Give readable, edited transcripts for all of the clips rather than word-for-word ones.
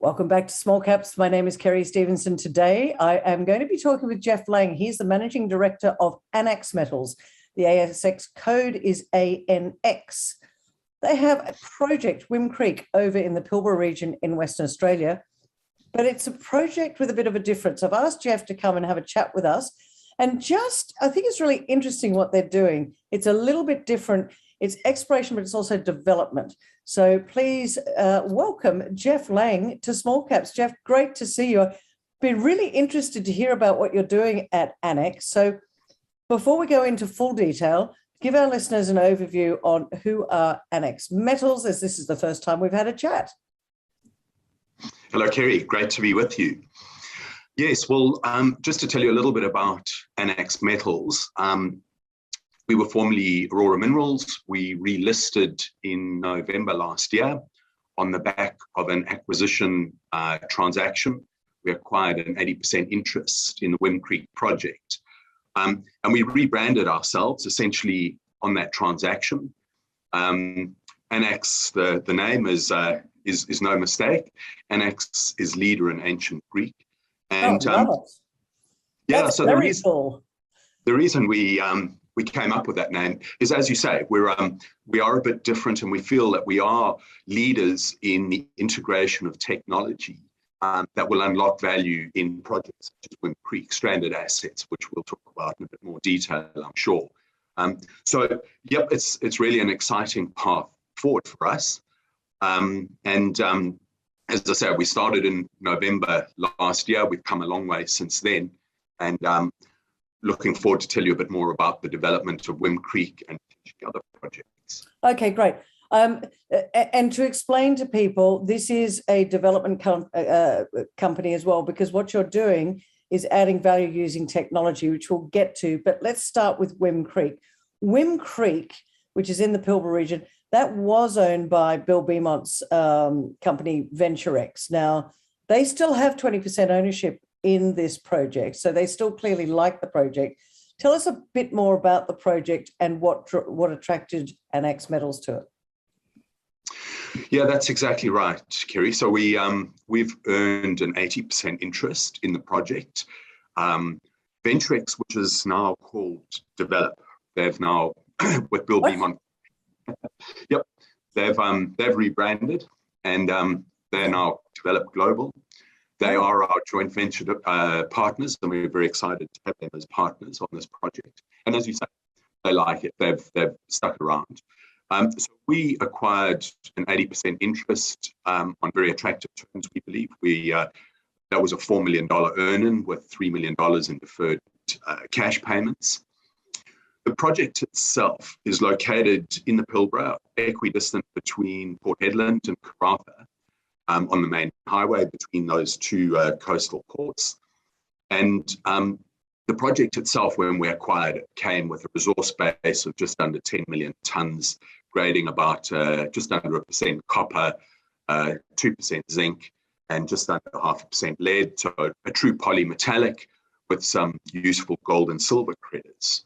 Welcome back to Small Caps. My name is Kerry Stevenson. Today, I am going to be talking with Geoff Laing. He's the Managing Director of Anax Metals. The ASX code is ANX. They have a project, Whim Creek, over in the Pilbara region in Western Australia, but it's a project with a bit of a difference. I've asked Geoff to come and have a chat with us, and I think it's really interesting what they're doing. It's a little bit different. It's exploration, but it's also development. So please welcome Geoff Laing to Small Caps. Geoff, great to see you. I've been really interested to hear about what you're doing at Anax. So before we go into full detail, give our listeners an overview on who are Anax Metals, as this is the first time we've had a chat. Hello, Kerry. Great to be with you. Yes, well, just to tell you a little bit about Anax Metals, we were formerly Aurora Minerals. We relisted in November last year on the back of an acquisition transaction. We acquired an 80% interest in the Whim Creek project. And we rebranded ourselves essentially on that transaction. Anax, the name is no mistake. Anax is leader in ancient Greek. And That's so the reason we came up with that name is, as you say, we are a bit different, and we feel that we are leaders in the integration of technology that will unlock value in projects such as Whim Creek, stranded assets, which we'll talk about in a bit more detail, I'm sure. So, yep, it's really an exciting path forward for us. As I said, we started in November last year. We've come a long way since then, and looking forward to tell you a bit more about the development of Whim Creek and other projects. Okay, great. And to explain to people, this is a development company as well, because what you're doing is adding value using technology, which we'll get to. But let's start with Whim Creek. Whim Creek, which is in the Pilbara region, that was owned by Bill Beamont's company, VentureX. Now, they still have 20% ownership in this project, so they still clearly like the project. Tell us a bit more about the project and what attracted Anax Metals to it. Yeah, that's exactly right, Kerry. So we've earned an 80% interest in the project. VentureX, which is now called Develop, they've now with Bill Beamont. Yep, they've rebranded, and they're now Develop Global. They are our joint venture partners, and we're very excited to have them as partners on this project. And as you say, they like it. They've stuck around. So we acquired an 80% interest on very attractive terms, we believe. That was a $4 million earn-in with $3 million in deferred cash payments. The project itself is located in the Pilbara, equidistant between Port Hedland and Karratha, on the main highway between those two coastal ports. And the project itself, when we acquired it, came with a resource base of just under 10 million tonnes, grading about just under 1% copper, 2% zinc, and just under 0.5% lead, so a true polymetallic with some useful gold and silver credits.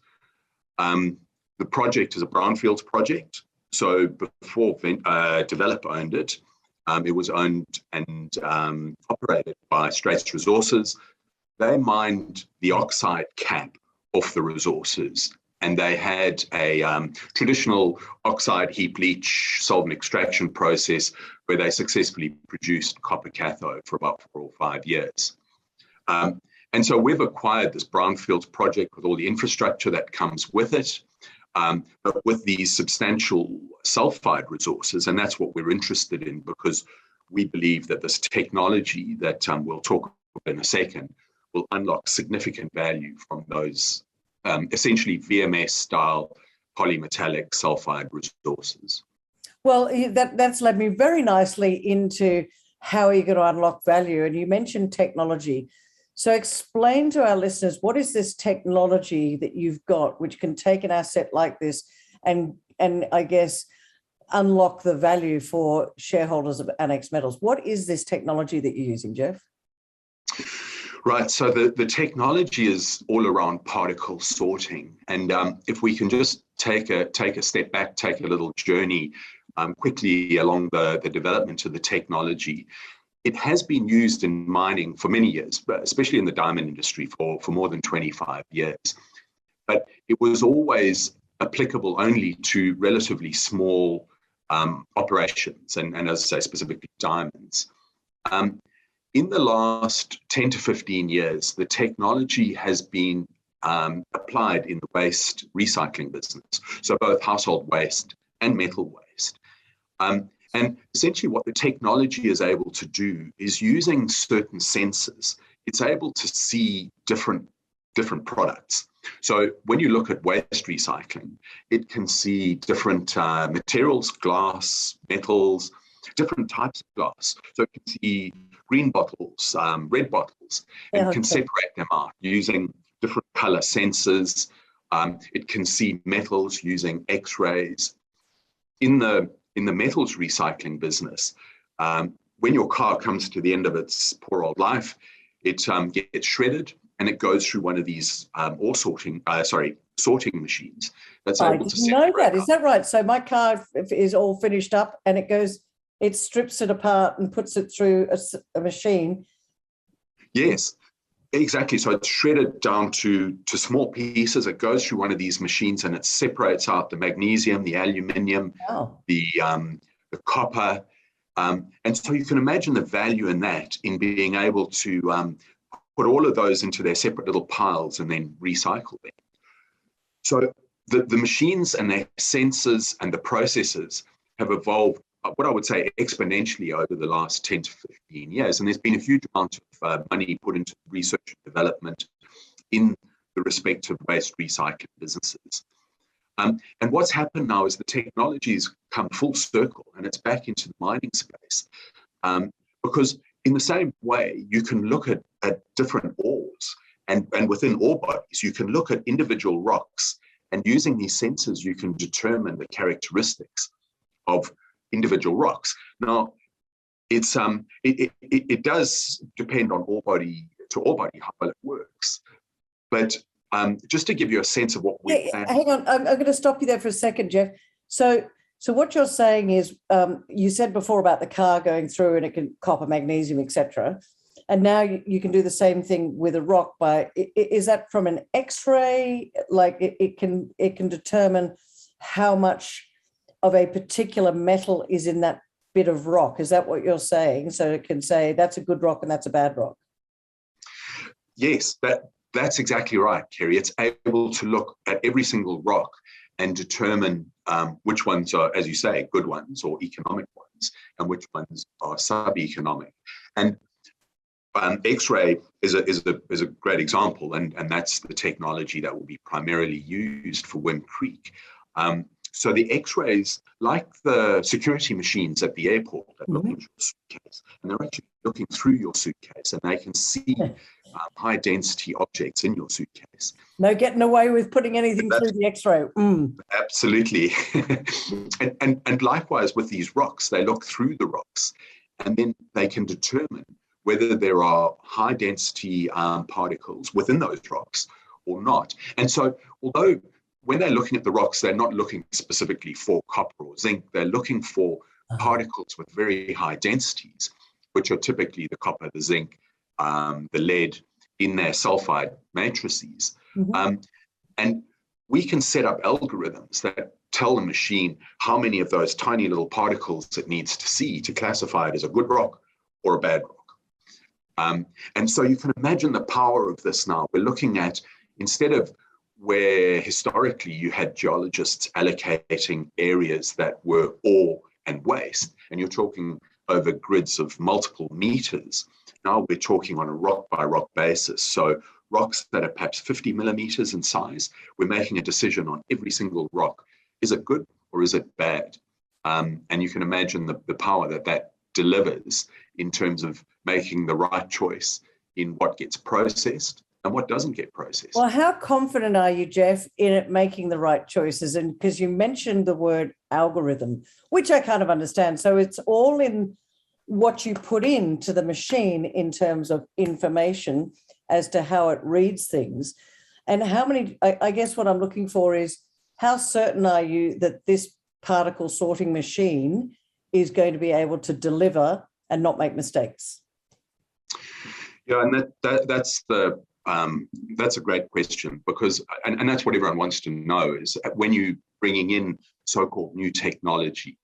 The project is a brownfield project, so before Develop owned it, it was owned and operated by Straits Resources. They mined the oxide cap off the resources, and they had a traditional oxide heap leach solvent extraction process where they successfully produced copper cathode for about 4 or 5 years. And so we've acquired this brownfield project with all the infrastructure that comes with it, but with these substantial sulfide resources, and that's what we're interested in, because we believe that this technology that we'll talk about in a second will unlock significant value from those essentially VMS-style polymetallic sulfide resources. Well, that's led me very nicely into how you're going to unlock value, and you mentioned technology. So explain to our listeners, what is this technology that you've got which can take an asset like this and I guess unlock the value for shareholders of Anax Metals? What is this technology that you're using, Geoff? Right, so the technology is all around particle sorting. And if we can just take a step back, take a little journey quickly along the development of the technology. it has been used in mining for many years, but especially in the diamond industry for more than 25 years. But it was always applicable only to relatively small operations, and as I say, specifically diamonds. In the last 10 to 15 years, the technology has been applied in the waste recycling business, so both household waste and metal waste. And essentially what the technology is able to do is, using certain sensors, it's able to see different products. So when you look at waste recycling, it can see different materials, glass, metals, different types of glass. So it can see green bottles, red bottles, and can separate them out using different color sensors. It can see metals using X-rays. In the metals recycling business, when your car comes to the end of its poor old life, it gets shredded and it goes through one of these sorting machines. That's able to separate. I didn't know that. Is that right? So my car is all finished up and it strips it apart and puts it through a machine. Yes, exactly. So it's shredded down to small pieces. It goes through one of these machines and it separates out the magnesium, the aluminium, the copper. And so you can imagine the value in that, in being able to put all of those into their separate little piles and then recycle them. So the machines and their sensors and the processes have evolved, what I would say, exponentially over the last 10 to 15 years. And there's been a huge amount of money put into research and development in the respective waste recycling businesses. And what's happened now is the technology's come full circle and it's back into the mining space. Because in the same way, you can look at different ores, and within ore bodies, you can look at individual rocks, and using these sensors, you can determine the characteristics of individual rocks. Now, it does depend on ore body to ore body how well it works, but just to give you a sense of what we plan. Hang on, I'm going to stop you there for a second, Geoff. So what you're saying is, you said before about the car going through and it can copper, magnesium, etc. And now you can do the same thing with a rock is that from an X-ray? Like it can determine how much of a particular metal is in that bit of rock. Is that what you're saying? So it can say that's a good rock and that's a bad rock. Yes, that's exactly right, Kerry. It's able to look at every single rock and determine which ones are, as you say, good ones or economic ones, and which ones are sub-economic. And X-ray is a great example, and that's the technology that will be primarily used for Whim Creek. So the X-rays, like the security machines at the airport, that look into your suitcase, and they're actually looking through your suitcase, and they can see high density objects in your suitcase. No getting away with putting anything through the X-ray. Absolutely. and likewise with these rocks, they look through the rocks, and then they can determine whether there are high density particles within those rocks or not. And so although when they're looking at the rocks, they're not looking specifically for copper or zinc, they're looking for particles with very high densities, which are typically the copper, the zinc, the lead in their sulfide matrices. And we can set up algorithms that tell the machine how many of those tiny little particles it needs to see to classify it as a good rock or a bad rock. And so you can imagine the power of this now. We're looking at, instead of where historically you had geologists allocating areas that were ore and waste, and you're talking over grids of multiple meters. Now we're talking on a rock by rock basis. So rocks that are perhaps 50 millimeters in size, we're making a decision on every single rock. Is it good or is it bad? And you can imagine the power that delivers in terms of making the right choice in what gets processed and what doesn't get processed. Well, how confident are you, Geoff, in it making the right choices? And because you mentioned the word algorithm, which I kind of understand. So it's all in what you put into the machine in terms of information as to how it reads things. And how many, I guess what I'm looking for is, how certain are you that this particle sorting machine is going to be able to deliver and not make mistakes? Yeah, and that's a great question, because and that's what everyone wants to know, is when you bringing in so-called new technology,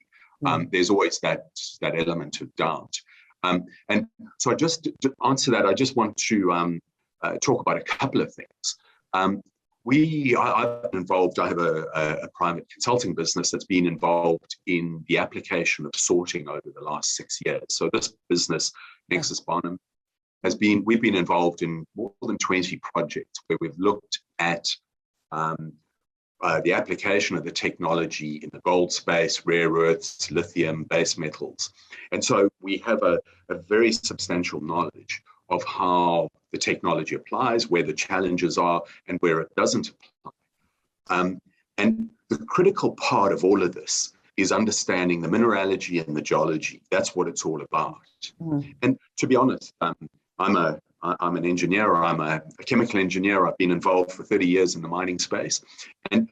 there's always that element of doubt. And so just to answer that, I just want to talk about a couple of things. I've been involved. I have a private consulting business that's been involved in the application of sorting over the last 6 years. So this business, Nexus Bonham, we've been involved in more than 20 projects where we've looked at the application of the technology in the gold space, rare earths, lithium, base metals. And so we have a very substantial knowledge of how the technology applies, where the challenges are, and where it doesn't apply. And the critical part of all of this is understanding the mineralogy and the geology. That's what it's all about. And to be honest, I'm an engineer. I'm a chemical engineer. I've been involved for 30 years in the mining space. And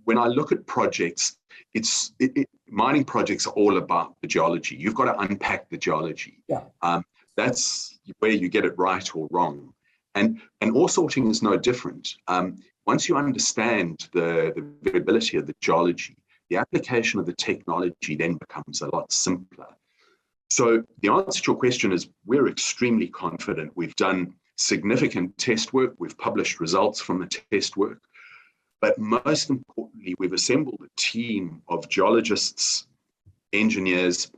when I look at projects, mining projects are all about the geology. You've got to unpack the geology. Yeah. That's where you get it right or wrong. And ore sorting is no different. Once you understand the variability of the geology, the application of the technology then becomes a lot simpler. So the answer to your question is we're extremely confident. We've done significant test work. We've published results from the test work. But most importantly, we've assembled a team of geologists, engineers,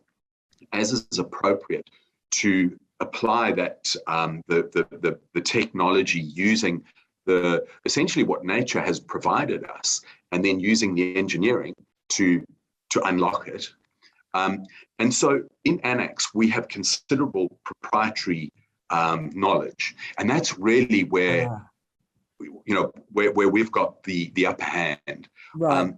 as is appropriate, to apply that the technology using essentially what nature has provided us, and then using the engineering to unlock it. And so in Anax, we have considerable proprietary knowledge, and that's really where where we've got the upper hand. Right.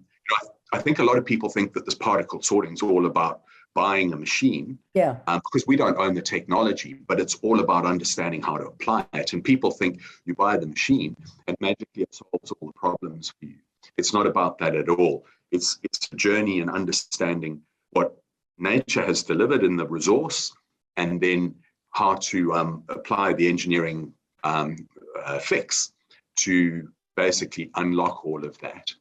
I think a lot of people think that this particle sorting is all about buying a machine, because we don't own the technology, but it's all about understanding how to apply it. And people think you buy the machine and magically it solves all the problems for you. It's not about that at all. It's a journey in understanding what nature has delivered in the resource, and then how to apply the engineering fix to basically unlock all of that.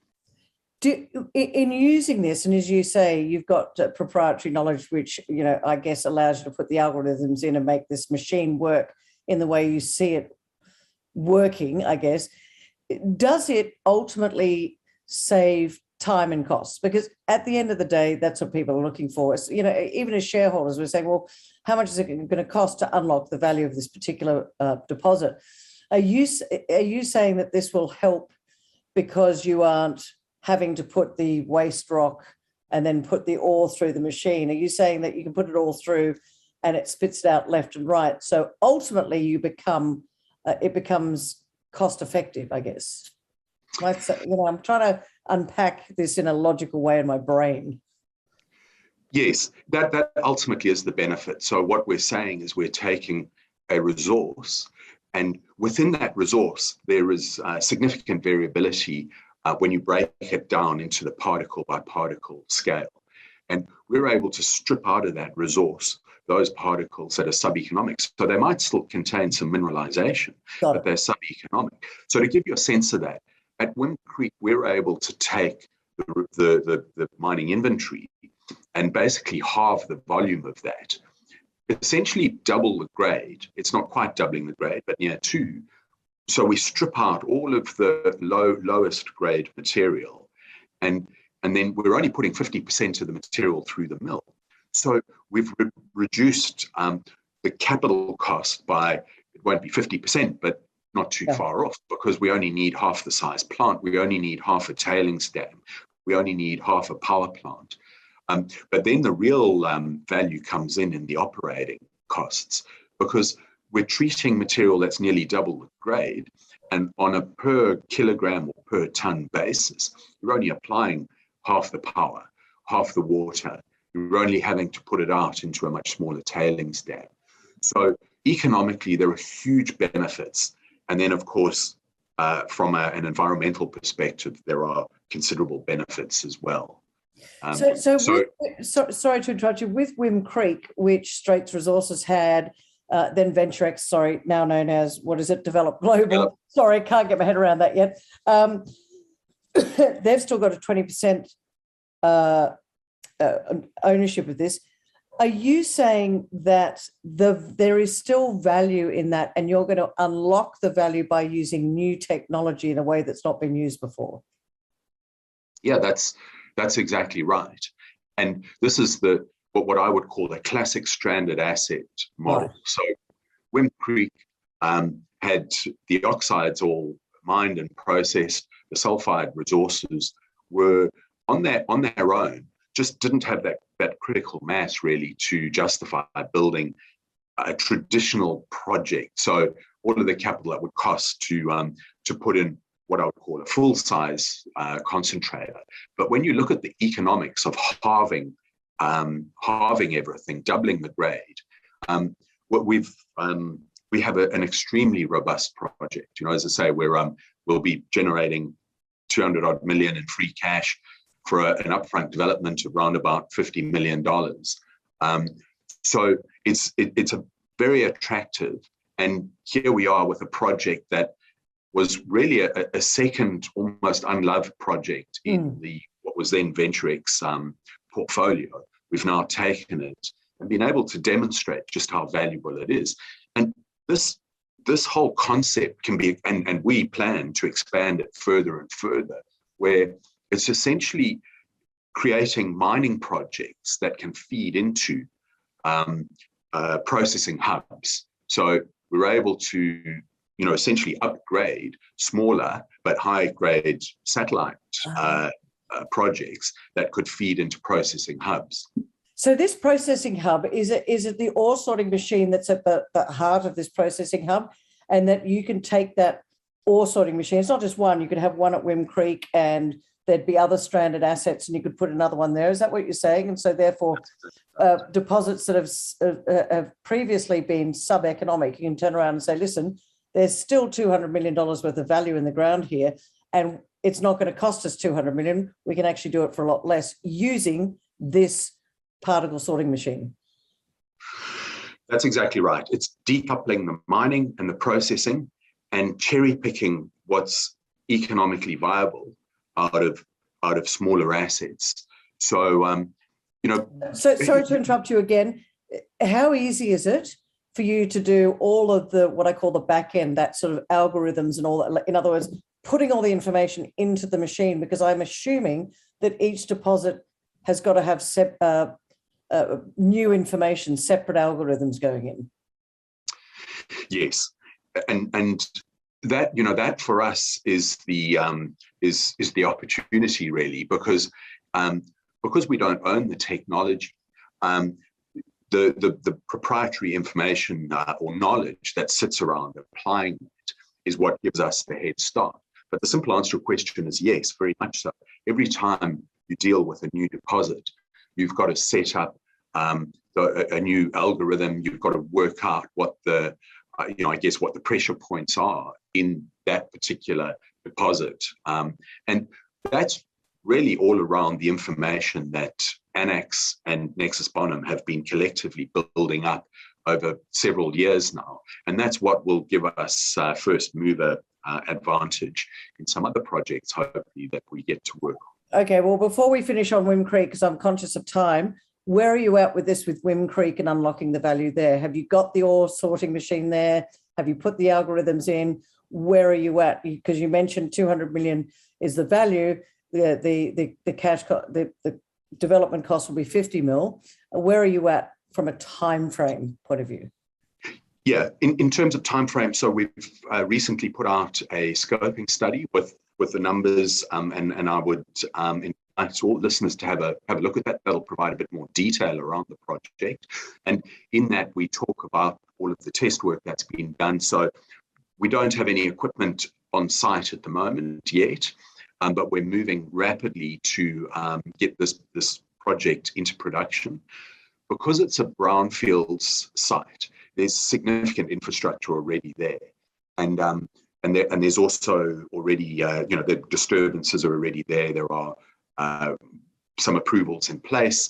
In using this, and as you say, you've got proprietary knowledge, which, I guess allows you to put the algorithms in and make this machine work in the way you see it working, I guess. Does it ultimately save time and costs? Because at the end of the day, that's what people are looking for. It's, even as shareholders, we're saying, well, how much is it going to cost to unlock the value of this particular deposit? Are you saying that this will help because you aren't having to put the waste rock and then put the ore through the machine? Are you saying that you can put it all through and it spits it out left and right? So ultimately it becomes cost effective, I guess. I'm trying to unpack this in a logical way in my brain. Yes, that ultimately is the benefit. So what we're saying is we're taking a resource, and within that resource, there is significant variability when you break it down into the particle by particle scale. And we're able to strip out of that resource those particles that are sub-economic. So they might still contain some mineralization, but they're sub-economic. So to give you a sense of that, at Whim Creek, we're able to take the mining inventory and basically halve the volume of that, essentially double the grade. It's not quite doubling the grade, but near two. So we strip out all of the lowest grade material, and then we're only putting 50% of the material through the mill. So we've reduced the capital cost by, it won't be 50%, but not too far off, because we only need half the size plant. We only need half a tailings dam. We only need half a power plant. But then the real value comes in the operating costs, because we're treating material that's nearly double the grade, and on a per kilogram or per ton basis, you're only applying half the power, half the water. You're only having to put it out into a much smaller tailings dam. So economically, there are huge benefits. And then, of course, from an environmental perspective, there are considerable benefits as well. Sorry to interrupt you. With Whim Creek, which Straits Resources had, then Venturex, sorry, now known as, what is it, Develop Global. Yep. Sorry, can't get my head around that yet. They've still got a 20% ownership of this. Are you saying that there is still value in that, and you're going to unlock the value by using new technology in a way that's not been used before? Yeah, that's exactly right. And this is what I would call a classic stranded asset model. Right. So Whim Creek had the oxides all mined and processed. The sulfide resources were on their own, just didn't have that critical mass really to justify building a traditional project. So all of the capital that would cost to put in what I would call a full-size concentrator. But when you look at the economics of halving everything, doubling the grade, we have an extremely robust project. You know, as I say, we'll be generating 200 odd million in free cash for an upfront development of around about $50 million. So it's a very attractive, and here we are with a project that was really a second, almost unloved project in what was then Venturex portfolio. We've now taken it and been able to demonstrate just how valuable it is. And this whole concept can be, and we plan to expand it further and further, where it's essentially creating mining projects that can feed into processing hubs. So we're able to, essentially upgrade smaller but high-grade satellite projects that could feed into processing hubs. So this processing hub, is it the ore sorting machine that's at the heart of this processing hub, and that you can take that ore sorting machine? It's not just one. You could have one at Whim Creek, and there'd be other stranded assets, and you could put another one there. Is that what you're saying? And so therefore, deposits that have previously been sub-economic, you can turn around and say, listen, there's still $200 million worth of value in the ground here, and it's not going to cost us $200 million. We can actually do it for a lot less using this particle sorting machine. That's exactly right. It's decoupling the mining and the processing and cherry picking what's economically viable out of smaller assets. So, So sorry to interrupt you again. How easy is it for you to do all of the, what I call the back end, that sort of algorithms and all that? In other words, putting all the information into the machine, because I'm assuming that each deposit has got to have new information, separate algorithms going in. Yes, and that that for us is the opportunity really, because we don't own the technology. The proprietary information or knowledge that sits around applying it is what gives us the head start. But the simple answer to your question is yes, very much so. Every time you deal with a new deposit, you've got to set up a new algorithm. You've got to work out what the what the pressure points are in that particular deposit, and that's really all around the information that Anax and Nexus Bonham have been collectively building up over several years now. And that's what will give us first mover advantage in some other projects, hopefully, that we get to work on. Okay, well, before we finish on Whim Creek, because I'm conscious of time, where are you at with this, with Whim Creek and unlocking the value there? Have you got the ore sorting machine there? Have you put the algorithms in? Where are you at? Because you mentioned 200 million is the value. The cash, the development cost will be 50 mil. Where are you at from a time frame point of view? Yeah, in terms of time frame, so we've recently put out a scoping study with the numbers, and I would invite all listeners to have a look at that. That'll provide a bit more detail around the project, and in that we talk about all of the test work that's been done. So we don't have any equipment on site at the moment yet. But we're moving rapidly to get this project into production. Because it's a brownfields site, there's significant infrastructure already there, and there's also already the disturbances are already there. There are some approvals in place.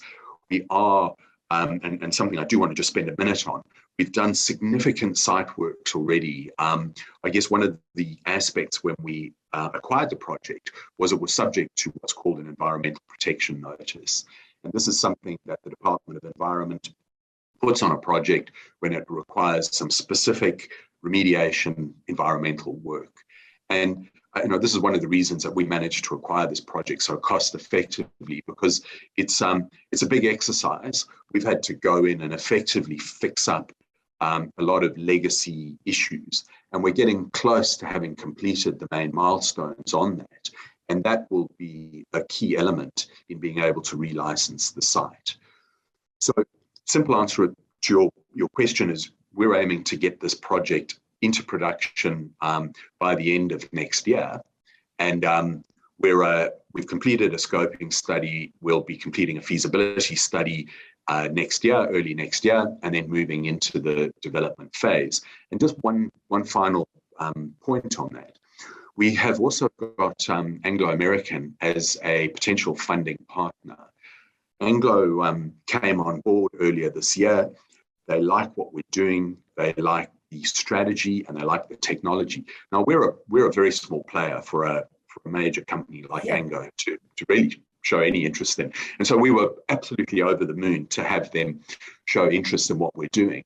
We are, and something I do want to just spend a minute on, we've done significant site works already. I guess one of the aspects when we acquired the project was it was subject to what's called an environmental protection notice. And this is something that the Department of Environment puts on a project when it requires some specific remediation environmental work. And this is one of the reasons that we managed to acquire this project so cost effectively, because it's a big exercise. We've had to go in and effectively fix up a lot of legacy issues, and we're getting close to having completed the main milestones on that. And that will be a key element in being able to relicense the site. So, simple answer to your question is we're aiming to get this project into production by the end of next year. And we've completed a scoping study. We'll be completing a feasibility study next year, early next year, and then moving into the development phase. And just one final point on that. We have also got Anglo American as a potential funding partner. Anglo came on board earlier this year. They like what we're doing. They like the strategy and they like the technology. Now we're a very small player for a major company like Anglo to really show any interest in. And so we were absolutely over the moon to have them show interest in what we're doing.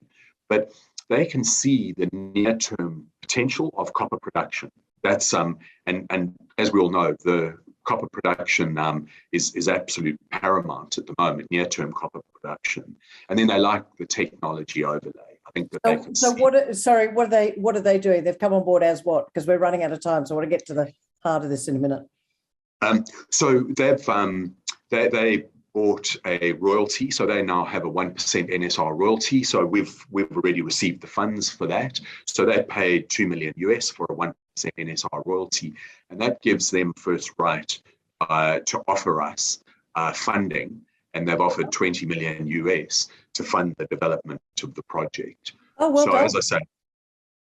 But they can see the near-term potential of copper production. That's and as we all know, the copper production is absolute paramount at the moment, near-term copper production. And then they like the technology overlay. I think that they can see. What are they doing? They've come on board as what? Because we're running out of time, so I want to get to the heart of this in a minute. So they bought a royalty, so they now have a 1% NSR royalty. So we've already received the funds for that. So they paid $2 million US for a 1% NSR royalty, and that gives them first right to offer us funding, and they've offered $20 million US to fund the development of the project. Oh, well done. As I say,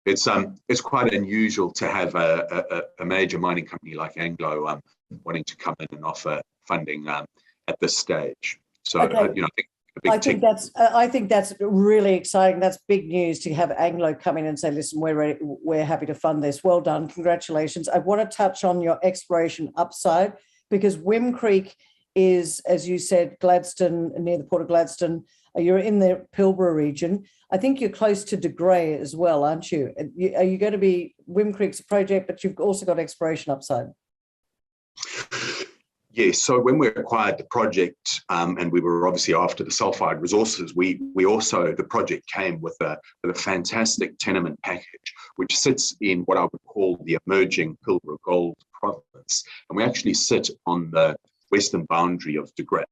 it's quite unusual to have a major mining company like Anglo wanting to come in and offer funding at this stage. So okay. I think that's really exciting. That's big news to have Anglo come in and say, listen, we're ready, we're happy to fund this. Well done. Congratulations. I want to touch on your exploration upside, because Whim Creek is, as you said, Gladstone, near the Port of Gladstone. You're in the Pilbara region. I think you're close to De Grey as well, aren't you? Are you going to be, Whim Creek's a project, but you've also got exploration upside? Yes, so when we acquired the project, and we were obviously after the sulfide resources, we also, the project came with a fantastic tenement package, which sits in what I would call the emerging Pilbara Gold province. And we actually sit on the western boundary of De Grey.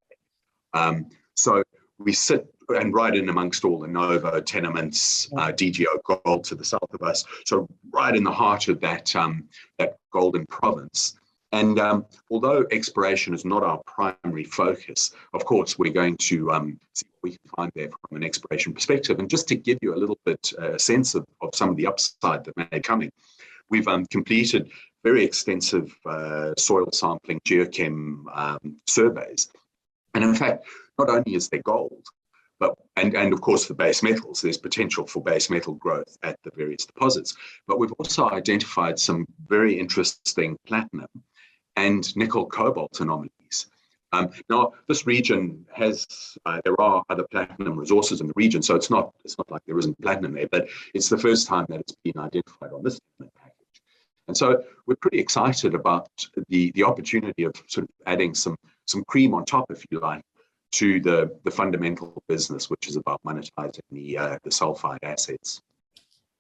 So we sit and right in amongst all the Novo tenements, DGO Gold to the south of us. So right in the heart of that golden province. And although exploration is not our primary focus, of course, we're going to see what we can find there from an exploration perspective. And just to give you a little bit sense of some of the upside that may be coming, we've completed very extensive soil sampling geochem surveys. And in fact, not only is there gold, but and of course for base metals, there's potential for base metal growth at the various deposits. But we've also identified some very interesting platinum and nickel cobalt anomalies. Now, this region has there are other platinum resources in the region, so it's not like there isn't platinum there, but it's the first time that it's been identified on this package. And so we're pretty excited about the opportunity of sort of adding some cream on top, if you like, to the fundamental business, which is about monetizing the sulfide assets.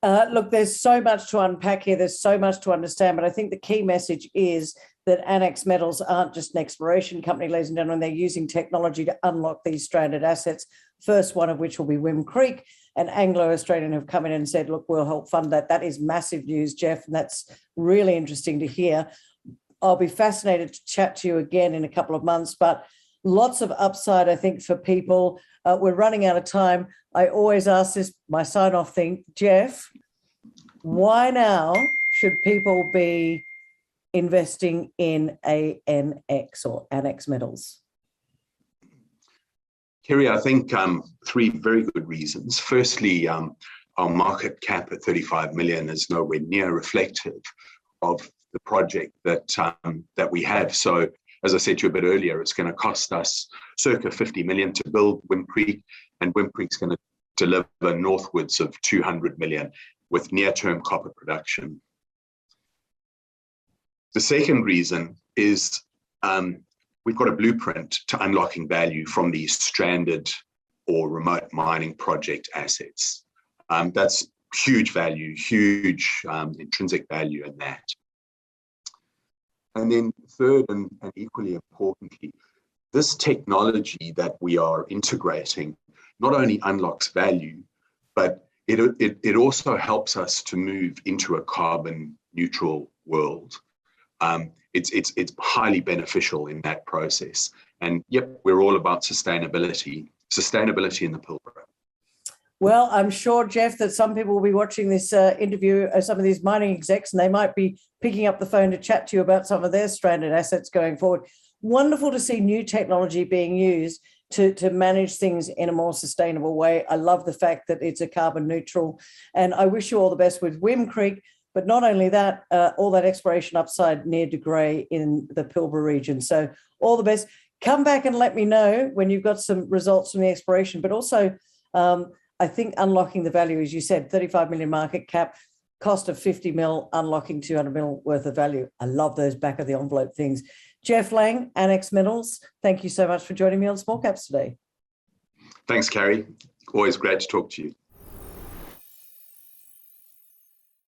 Look, there's so much to unpack here. There's so much to understand, but I think the key message is that Anax Metals aren't just an exploration company, ladies and gentlemen. They're using technology to unlock these stranded assets, first one of which will be Whim Creek. And Anglo-Australian have come in and said, look, we'll help fund that. That is massive news, Geoff, and that's really interesting to hear. I'll be fascinated to chat to you again in a couple of months, but lots of upside, I think, for people. We're running out of time. I always ask this, my sign-off thing. Geoff, why now should people be investing in ANX or Anax Metals? Kerry, I think three very good reasons. Firstly, our market cap at 35 million is nowhere near reflective of the project that we have. So, as I said to you a bit earlier, it's going to cost us circa 50 million to build Whim Creek, and Whim Creek's going to deliver northwards of 200 million with near-term copper production. The second reason is we've got a blueprint to unlocking value from these stranded or remote mining project assets. That's huge value, huge intrinsic value in that. And then third and equally importantly, this technology that we are integrating not only unlocks value, but it also helps us to move into a carbon neutral world. It's highly beneficial in that process. And yep, we're all about sustainability in the Pilbara. Well, I'm sure, Geoff, that some people will be watching this interview, some of these mining execs, and they might be picking up the phone to chat to you about some of their stranded assets going forward. Wonderful to see new technology being used to manage things in a more sustainable way. I love the fact that it's a carbon neutral, and I wish you all the best with Whim Creek. But not only that, all that exploration upside near De Grey in the Pilbara region. So all the best. Come back and let me know when you've got some results from the exploration, but also I think unlocking the value, as you said, 35 million market cap, cost of 50 mil, unlocking 200 mil worth of value. I love those back of the envelope things. Geoff Laing, Anax Metals, thank you so much for joining me on Small Caps today. Thanks, Carrie. Always great to talk to you.